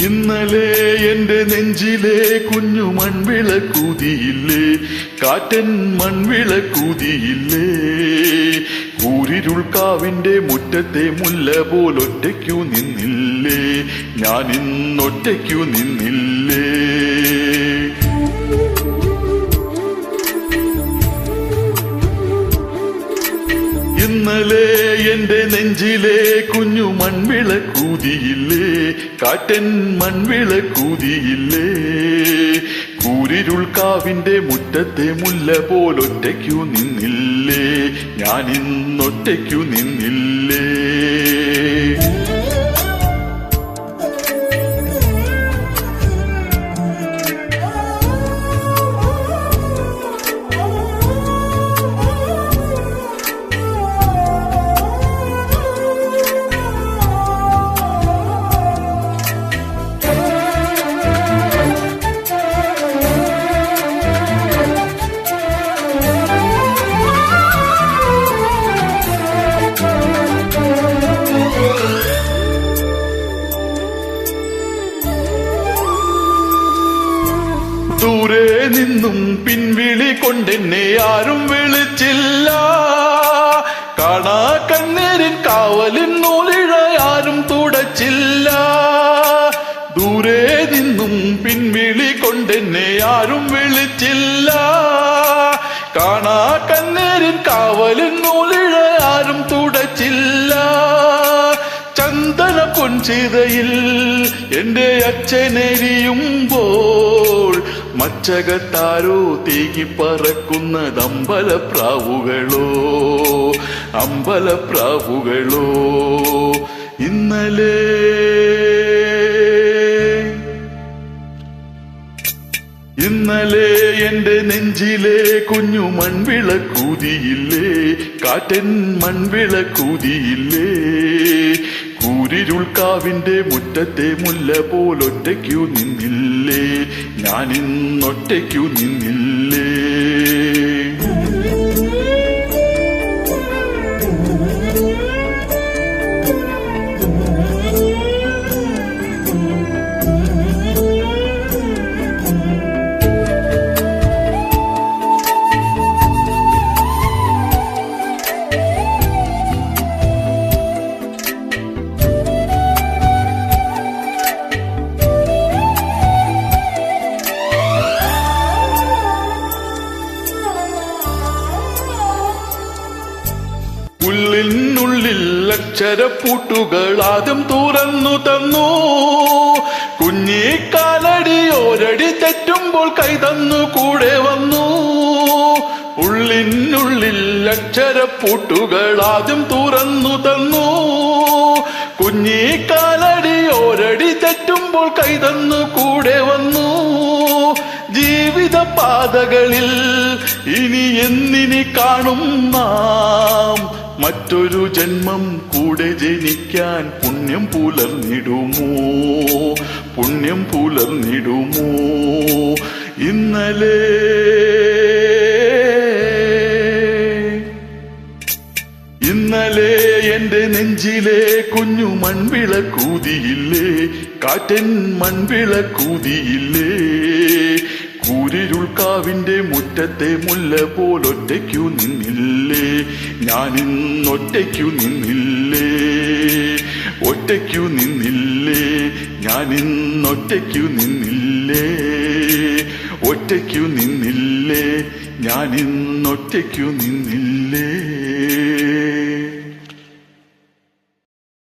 ഇന്നലെ എന്റെ നെഞ്ചിലെ കുഞ്ഞു മൺവിളക്കൂതിയില്ലേ, കാറ്റൻ മൺവിളക്കൂതിയില്ലേ. കൂരിരുൾക്കാവിന്റെ മുറ്റത്തെ മുല്ല പോലൊറ്റയ്ക്കു നിന്നില്ലേ, ഞാനിന്നൊറ്റയ്ക്കു നിന്നില്ലേ. ഇന്നലെ എന്റെ നെഞ്ചിലെ കുഞ്ഞു മൺവിളക്കൂതിയില്ലേ, കാറ്റൻ മൺവിളക്കൂതിയില്ലേ. കൂരിരുൾക്കാവിന്റെ മുറ്റത്തെ മുല്ല പോലൊറ്റയ്ക്കു നിന്നില്ലേ, ഞാനിന്നൊറ്റയ്ക്കു നിന്നില്ലേ. ദൂരെ നിന്നും പിൻവിളി കൊണ്ടെന്നെ ആരും വിളിച്ചില്ല, കാണാ കണ്ണീരിൻ കാവലിൻ നൂലിഴ ആരും തുടച്ചില്ല. ദൂരെ നിന്നും പിൻവിളി കൊണ്ടെന്നെ ആരും വിളിച്ചില്ല, കാണാ കണ്ണീരിൻ കാവലിൻ നൂലിഴ ആരും തുടച്ചില്ല. ചന്ദന പൊൻചിതയിൽ എന്റെ അച്ഛനെരിയുമ്പോൾ മച്ചകത്താരോ തേകിപ്പറക്കുന്നത് അമ്പലപ്രാവുകളോ, അമ്പലപ്രാവുകളോ. ഇന്നലെ എന്റെ നെഞ്ചിലെ കുഞ്ഞു മൺവിളക്കൂതിയില്ലേ, കാറ്റൻ മൺവിളക്കൂതിയില്ലേ. കൂരിരുൾക്കാവിന്റെ മുറ്റത്തെ മുല്ല പോലൊറ്റയ്ക്കു നിന്നില്ലേ, ഞാനിന്നൊറ്റയ്ക്കു നിന്നില്ലേ. ഉള്ളിനുള്ളിൽ അക്ഷരപ്പൂട്ടുകൾ ആദ്യം തുറന്നു തന്നു, കുഞ്ഞിക്കാലടി ഓരടി തെറ്റുമ്പോൾ കൈതന്നു കൂടെ വന്നു. ഉള്ളിനുള്ളിൽ അക്ഷരപ്പൂട്ടുകൾ ആദ്യം തുറന്നു തന്നു, കുഞ്ഞിക്കാലടി ഓരടി തെറ്റുമ്പോൾ കൈതന്നു കൂടെ വന്നു. ജീവിത പാതകളിൽ ഇനി എന്നിനി കാണും നാം, മറ്റൊരു ജന്മം കൂടെ ജനിക്കാൻ പുണ്യം പുലർന്നിടുമോ, പുണ്യം പുലർന്നിടുമോ. ഇന്നലെ എന്റെ നെഞ്ചിലെ കുഞ്ഞു മൺവിളക്കൂതിയില്ലേ, കാറ്റൻ മൺവിളക്കൂതിയില്ലേ. കൂരിരുൾക്കാവിന്റെ മുറ്റത്തെ മുല്ല പോലൊറ്റയ്ക്കു നിന്നില്ലേ, ഞാനിന്നൊറ്റയ്ക്കു നിന്നില്ലേ, ഒറ്റയ്ക്കു നിന്നില്ലേ, ഞാനിന്നൊറ്റയ്ക്കു നിന്നില്ലേ, ഒറ്റയ്ക്കു നിന്നില്ലേ, ഞാനിന്നൊറ്റയ്ക്കു നിന്നില്ലേ.